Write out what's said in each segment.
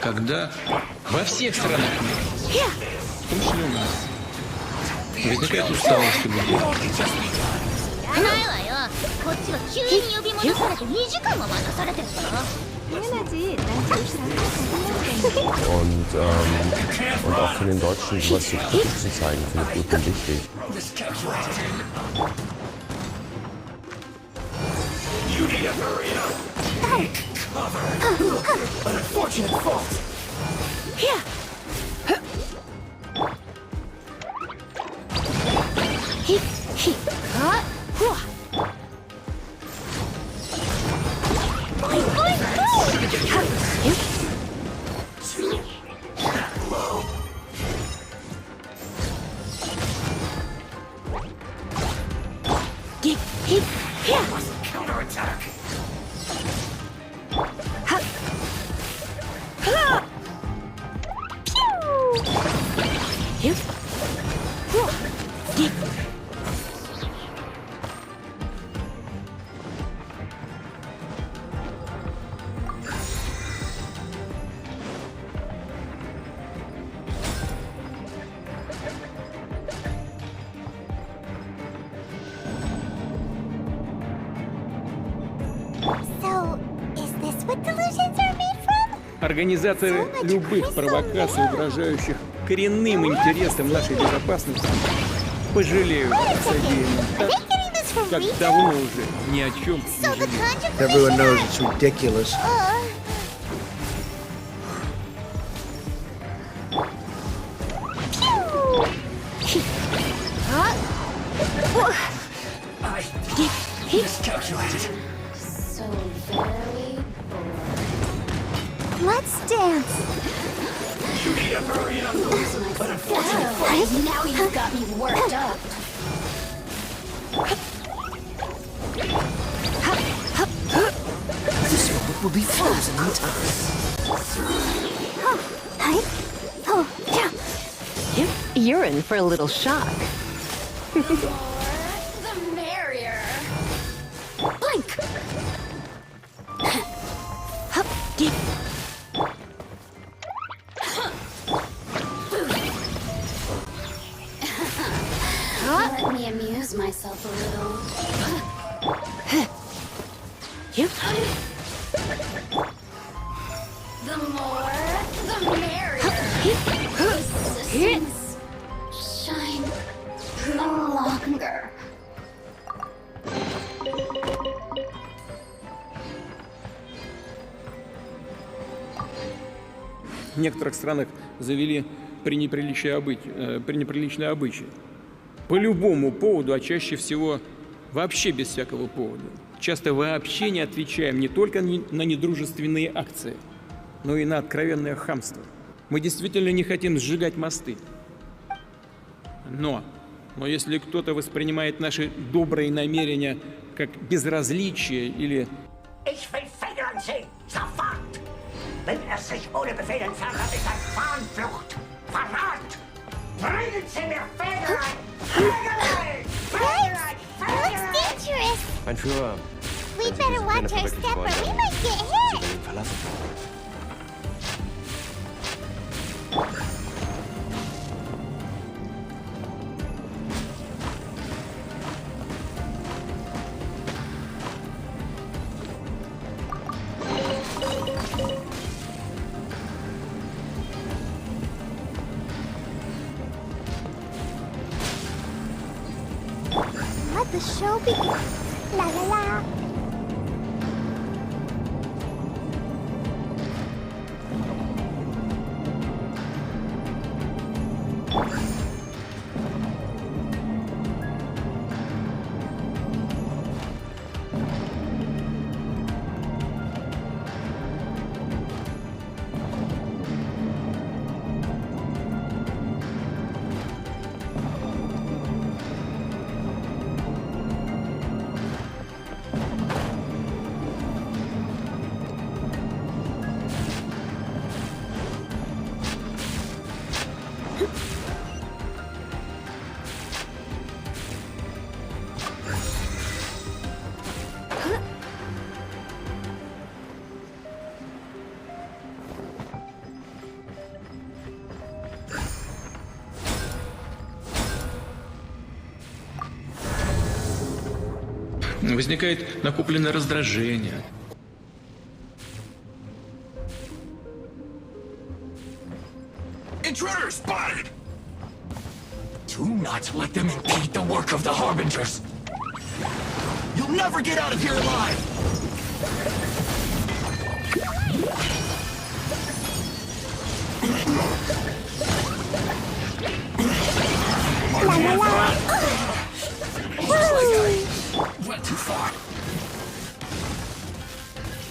когда во всех странах мира пришлем нас. Возникает усталость у людей. 知らないわよ。こっちは急に呼び戻されて2時間も待たされてるから。 Und auch von den Deutschen sowas so kritisch zu zeigen, finde ich gut und wichtig. So, is this what delusions are made from? Организаторы любых провокаций, угрожающих коренным интересам нашей безопасности, пожалеют о содеянном Are так, they getting this from как Rita? давно уже ни о чем не So the жалеют. controversy Everyone knows that- it's ridiculous. So very Let's dance. Now you've got me worked up. This moment will be frozen in time. You're in for a little shock. The merrier. Blink. Let me amuse myself a little. The more, the merrier. Resistance. Shine no longer. В некоторых странах завели пренеприличные обычаи. По любому поводу, а чаще всего вообще без всякого повода. Часто вообще не отвечаем не только на недружественные акции, но и на откровенное хамство. Мы действительно не хотим сжигать мосты. Но если кто-то воспринимает наши добрые намерения как безразличие или Ich will federn Sie, sofort! Wenn er sich ohne Befehl entfernt hat, ist das Fahnenflucht! Verrat! Bringen Sie mir Federer! Federer! Federer! Looks dangerous. Mein Führer, We wenn Sie better diese watch Pläne our verwirklichen step or wollen, we might get Sie hit. ihn verlassen. Let the show begin. La la la. Возникает накопленное раздражение. Intruder spotted! Do not let them impede the work of the Harbingers! You'll never get out of here alive! Went too far.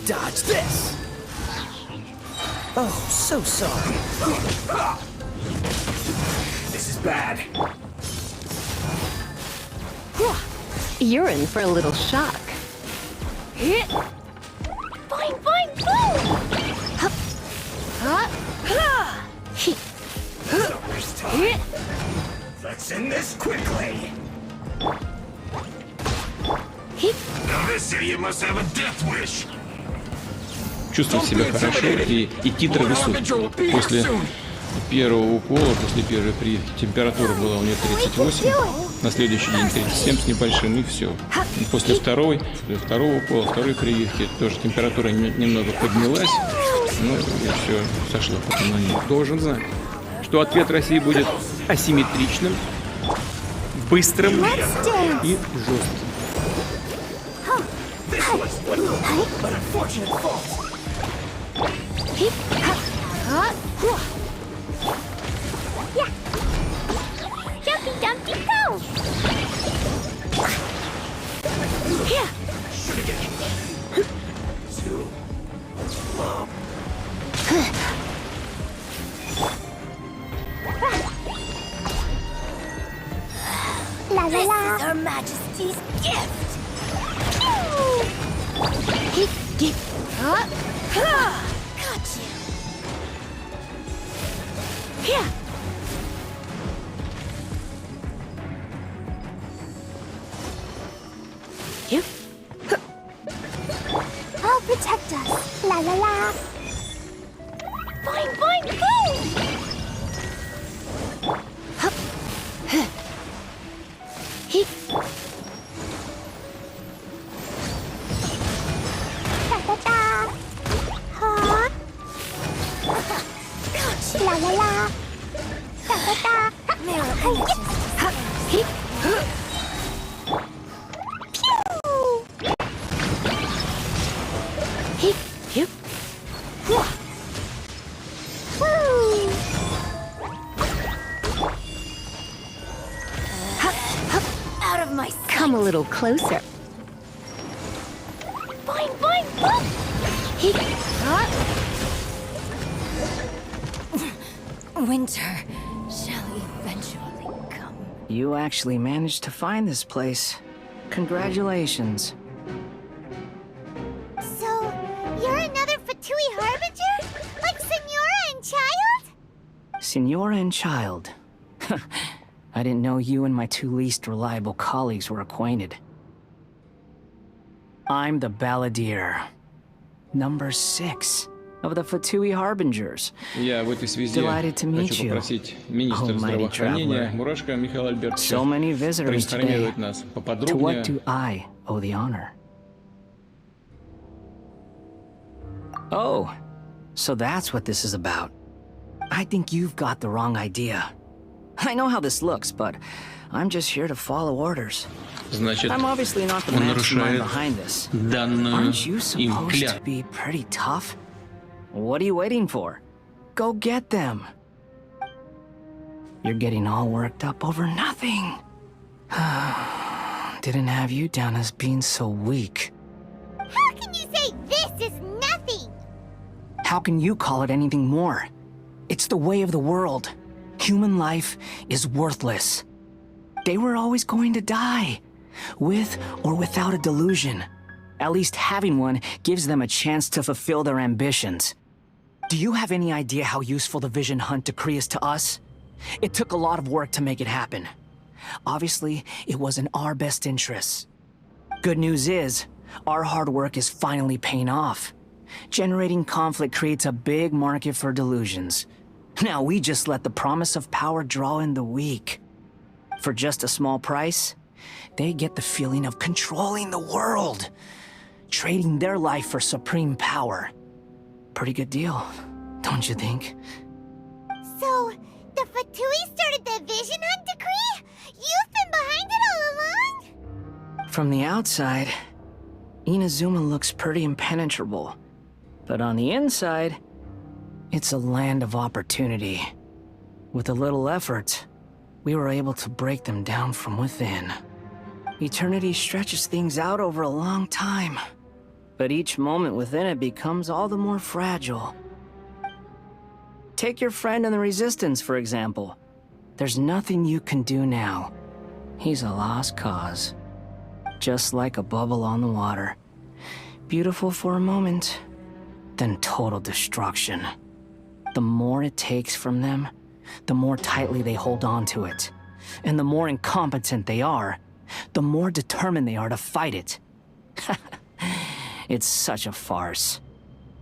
Dodge this! Oh, so sorry. This is bad. You're in for a little shock. Boing, boing, boom! Hup. Huh? Let's end this quickly. Now this idiot must have a death wish. Чувствует себя хорошо, и титры рисуют. После первого укола, после первой температура была у нее 38, на следующий день 37 с небольшим, и все. После второго укола, второй прививки, тоже температура немного поднялась, ну и все, сошло потом на нее. Должен знать, что ответ России будет асимметричным, быстрым и жестким. An unfortunate fault. Jumpy Dumpty go! Too slow. La la la! This is Her Majesty's gift! Got you! Here! You? I'll protect us! La la la! Boing, boing, boom! Hup! He! Da-da-da! Huh? Gotcha! La la la! Da-da-da! Mirror images! He! Pew! He! You! Woo! Out of my sight! Come a little closer. Boing, boing, boing! He... Winter shall eventually come. You actually managed to find this place. Congratulations. So, you're another Fatui Harbinger? Like Senora and Child? Senora and Child. I didn't know you and my two least reliable colleagues were acquainted. I'm the Balladeer. Number 6 of the Fatui Harbingers. Я в этой связи Delighted to meet хочу you, попросить министра almighty здравоохранения traveler. Мурашко Михаила Альбертовича So many visitors today. проинформировать нас To поподробнее. what do I owe the honor? Oh, so that's what this is about. I think you've got the wrong idea. I know how this looks, but I'm just here to follow orders. Значит, I'm obviously not the он mastermind нарушает behind this. данную Aren't you им supposed to клятву. be pretty tough? What are you waiting for? Go get them. You're getting all worked up over nothing. Didn't have you down as being so weak. How can you say this is nothing? How can you call it anything more? It's the way of the world. Human life is worthless. They were always going to die, with or without a delusion. At least having one gives them a chance to fulfill their ambitions. Do you have any idea how useful the Vision Hunt decree is to us? It took a lot of work to make it happen. Obviously, it was in our best interests. Good news is, our hard work is finally paying off. Generating conflict creates a big market for delusions. Now we just let the promise of power draw in the weak. For just a small price, they get the feeling of controlling the world, trading their life for supreme power. Pretty good deal, don't you think? So, the Fatui started the Vision Hunt decree? You've been behind it all along? From the outside, Inazuma looks pretty impenetrable. But on the inside, it's a land of opportunity. With a little effort, we were able to break them down from within. Eternity stretches things out over a long time, but each moment within it becomes all the more fragile. Take your friend in the Resistance, for example. There's nothing you can do now. He's a lost cause. Just like a bubble on the water. Beautiful for a moment, then total destruction. The more it takes from them, the more tightly they hold on to it. And the more incompetent they are, the more determined they are to fight it. It's such a farce.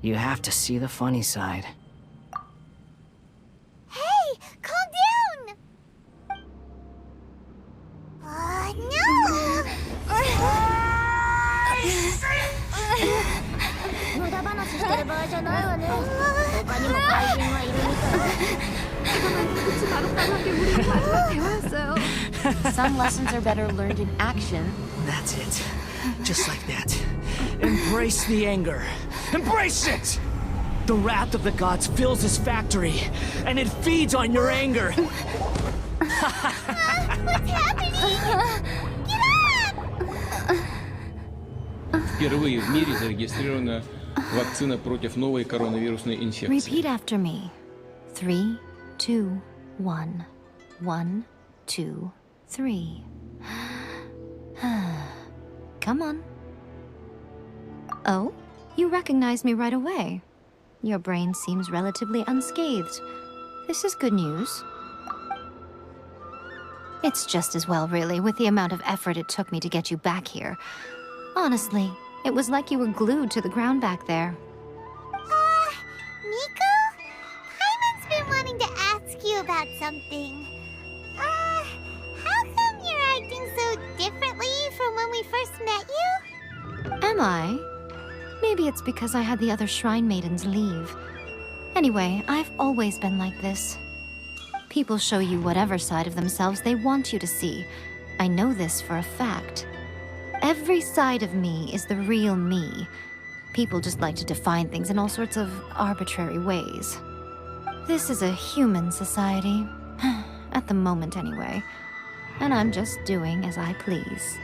You have to see the funny side. Hey, calm down! No! 無駄話してる場合じゃないわね。他にも怪人がいるみたい。Some lessons are better learned in action. That's it. Just like that. Embrace the anger. Embrace it! The wrath of the gods fills this factory, and it feeds on your anger. What's happening? Get up! Впервые в мире зарегистрирована вакцина против новой коронавирусной инфекции. Repeat after me. 3, 2, 1. 1, 2, 3. Come on. Oh, you recognize me right away. Your brain seems relatively unscathed. This is good news. It's just as well, really, with the amount of effort it took me to get you back here. Honestly, it was like you were glued to the ground back there. Nico? Paimon's been wanting to ask you about something. How come you're acting so differently from when we first met you? Am I? Maybe it's because I had the other Shrine Maidens leave. Anyway, I've always been like this. People show you whatever side of themselves they want you to see. I know this for a fact. Every side of me is the real me. People just like to define things in all sorts of arbitrary ways. This is a human society. At the moment, anyway. And I'm just doing as I please.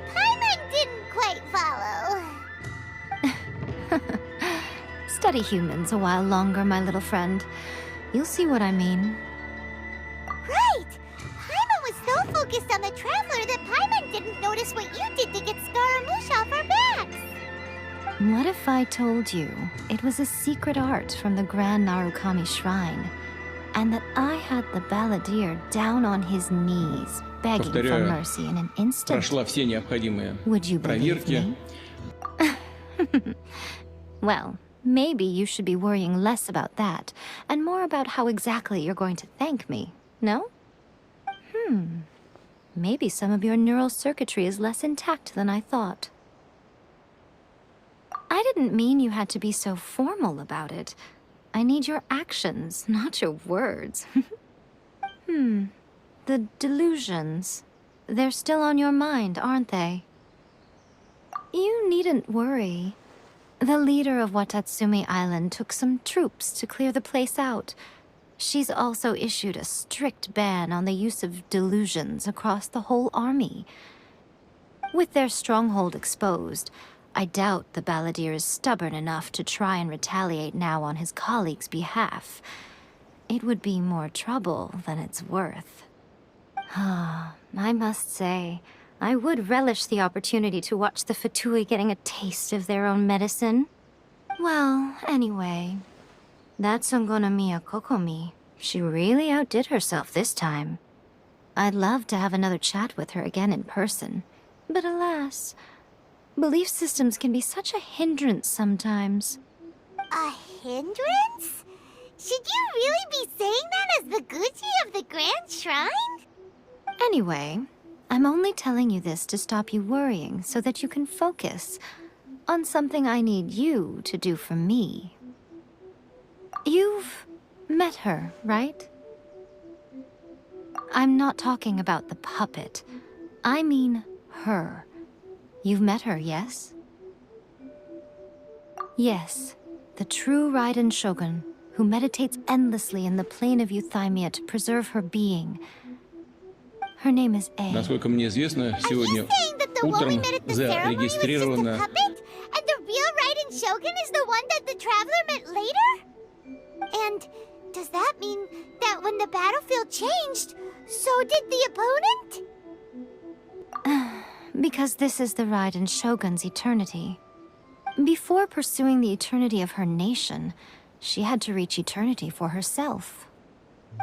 Paimon didn't quite follow. Study humans a while longer, my little friend. You'll see what I mean. Right! Paimon was so focused on the Traveler that Paimon didn't notice what you did to get Scaramouche off our backs. What if I told you it was a secret art from the Grand Narukami Shrine, and that I had the balladeer down on his knees, begging for Повторяю, mercy in an instant? Прошла все необходимые Would you believe проверки. me? Well, maybe you should be worrying less about that, and more about how exactly you're going to thank me, no? Maybe some of your neural circuitry is less intact than I thought. I didn't mean you had to be so formal about it. I need your actions, not your words. The delusions. They're still on your mind, aren't they? You needn't worry. The leader of Watatsumi Island took some troops to clear the place out. She's also issued a strict ban on the use of delusions across the whole army. With their stronghold exposed, I doubt the balladeer is stubborn enough to try and retaliate now on his colleagues' behalf. It would be more trouble than it's worth. I must say, I would relish the opportunity to watch the Fatui getting a taste of their own medicine. Well, anyway, that's Ongonomiya Kokomi. She really outdid herself this time. I'd love to have another chat with her again in person. But alas, belief systems can be such a hindrance sometimes. A hindrance? Should you really be saying that as the Gucci of the Grand Shrine? Anyway, I'm only telling you this to stop you worrying so that you can focus on something I need you to do for me. You've met her, right? I'm not talking about the puppet. I mean her. You've met her, yes? Yes, the true Raiden Shogun, who meditates endlessly in the plane of Euthymia to preserve her being. Her name is A. Насколько мне известно, Are you сегодня saying that the one we утром met at the ceremony was just a зарегистрировано... puppet? And the real Raiden Shogun is the one that the Traveler met later? And does that mean that when the battlefield changed, so did the opponent? Because this is the Raiden Shogun's eternity. Before pursuing the eternity of her nation, she had to reach eternity for herself.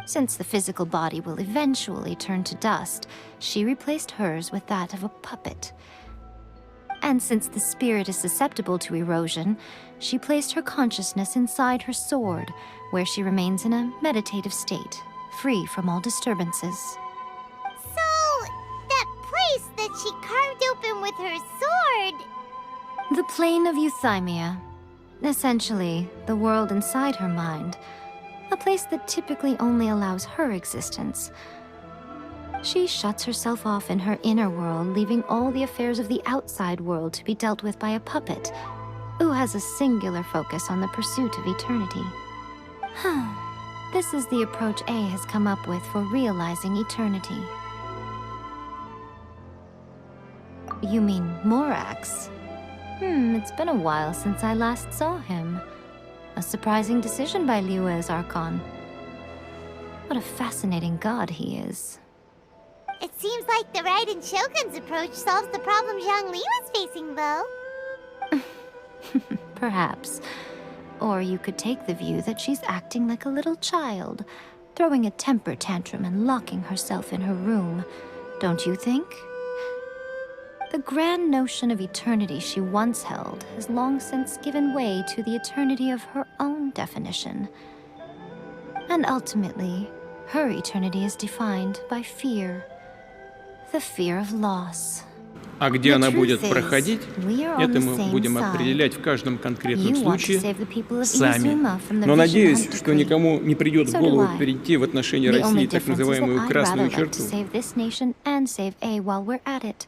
Since the physical body will eventually turn to dust, she replaced hers with that of a puppet. And since the spirit is susceptible to erosion, she placed her consciousness inside her sword, where she remains in a meditative state, free from all disturbances. So, that place that she carved open with her sword... The plane of Euthymia. Essentially, the world inside her mind. A place that typically only allows her existence. She shuts herself off in her inner world, leaving all the affairs of the outside world to be dealt with by a puppet, who has a singular focus on the pursuit of eternity. This is the approach A has come up with for realizing eternity. You mean Morax? It's been a while since I last saw him. A surprising decision by Liyue's Archon. What a fascinating god he is. It seems like the Raiden Shogun's approach solves the problem Zhongli was facing, though. Perhaps. Or you could take the view that she's acting like a little child, throwing a temper tantrum and locking herself in her room. Don't you think? The grand notion of eternity she once held has long since given way to the eternity of her own definition. And ultimately, her eternity is defined by fear. The fear of loss. А где The она truth будет is, проходить, we are on это the мы same будем side. определять в каждом конкретном You want to случае save the people of сами. Inazuma from the Но Vision надеюсь, Hunt что decree. никому не придет в So do голову I. перейти в отношении The России only так difference is that называемую I'd rather красную like to черту. save this nation and save A while we're at it.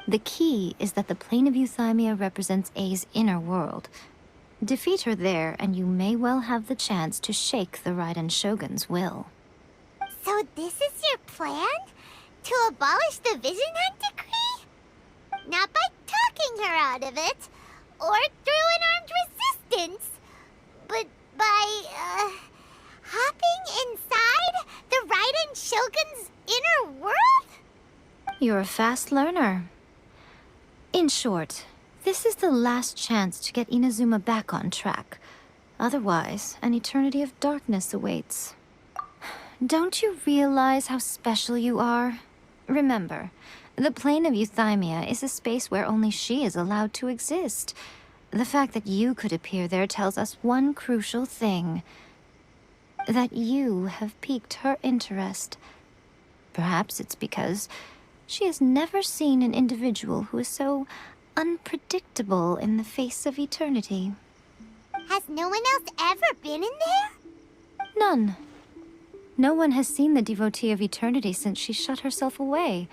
The key is that the plane of Euthymia represents A's inner world. Defeat her there, and you may well have the chance to shake the Raiden Shogun's will. So this is your plan? To abolish the Vision Hunt decree? Not by talking her out of it, or through an armed resistance, but by, hopping inside the Raiden Shogun's inner world? You're a fast learner. In short, this is the last chance to get Inazuma back on track. Otherwise, an eternity of darkness awaits. Don't you realize how special you are? Remember, the plane of Euthymia is a space where only she is allowed to exist. The fact that you could appear there tells us one crucial thing. That you have piqued her interest. Perhaps it's because she has never seen an individual who is so unpredictable in the face of eternity. Has no one else ever been in there? None. No one has seen the devotee of eternity since she shut herself away.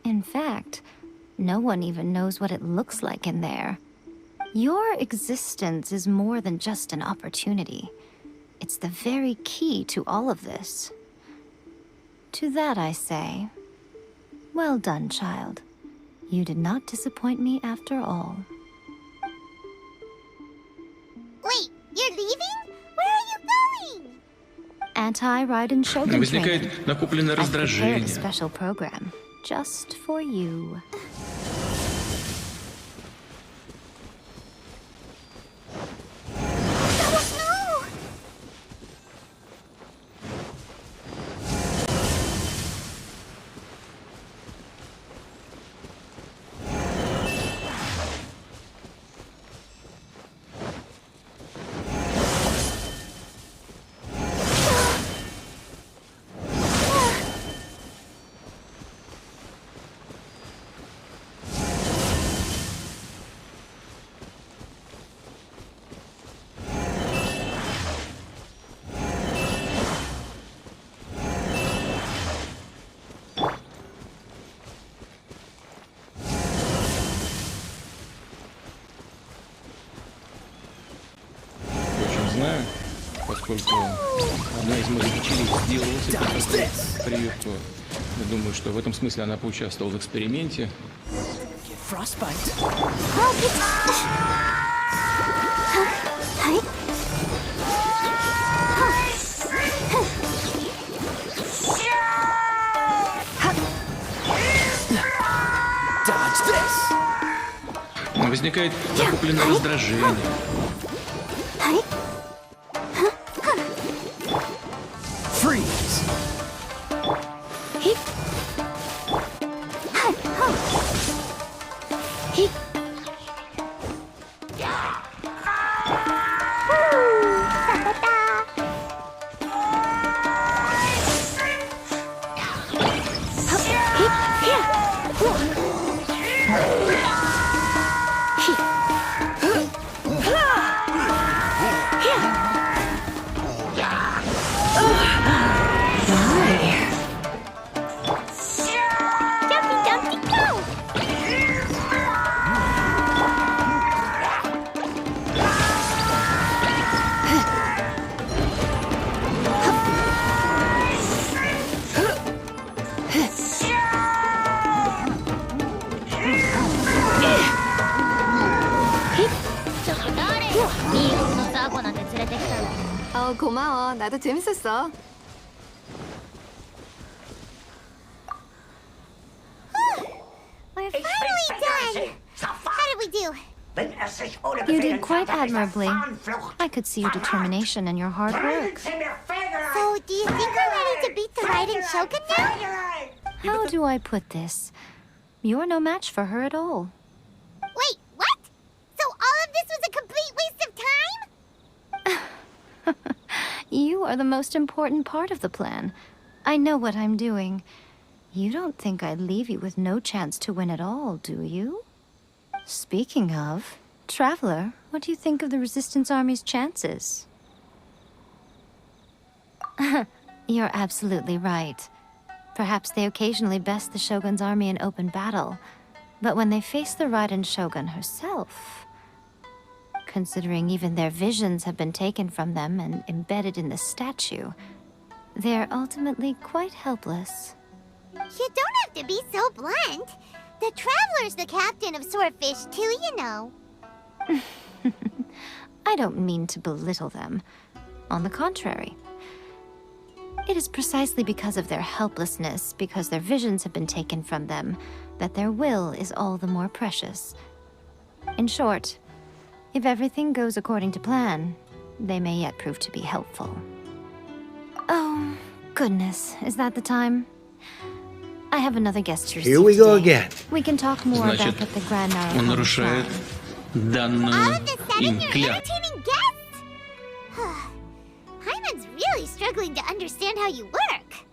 In fact, no one even knows what it looks like in there. Your existence is more than just an opportunity. It's the very key to all of this. To that I say, well done, child. You did not disappoint me after all. Wait, you're leaving? Where are you going? Anti-Raiden Shogun training. Возникает накопленное I've prepared a раздражение. special program just for you. No! поскольку одна из моих дочерей сделала себе такую прививку. Я думаю, что в этом смысле она поучаствовала в эксперименте. Frostbite. Dodge this. Возникает накопленное раздражение. Freeze. Jumpy, jumpy, go! 고마워. 나도 재밌었어. We're finally done! How did we do? You did quite admirably. I could see your determination and your hard work. So, do you think we're ready to beat the Raiden Shogun now? How do I put this? You're no match for her at all. Wait, what? So all of this was a complete waste of time? You are the most important part of the plan. I know what I'm doing. You don't think I'd leave you with no chance to win at all, do you? Speaking of, Traveler, what do you think of the Resistance Army's chances? You're absolutely right. Perhaps they occasionally best the Shogun's army in open battle, but when they face the Raiden Shogun herself, considering even their visions have been taken from them and embedded in the statue, they're ultimately quite helpless. You don't have to be so blunt. The Traveler's the captain of Swordfish too, you know. I don't mean to belittle them. On the contrary. It is precisely because of their helplessness, because their visions have been taken from them, that their will is all the more precious. In short, if everything goes according to plan, they may yet prove to be helpful. Oh, goodness, is that the time? I have another guest to receive Here we go today. again. We can talk more Значит, about what the Grand Narrow он Common нарушает plan. данную All of a sudden, им you're клятву. entertaining guests? Hyman's really struggling to understand how you work.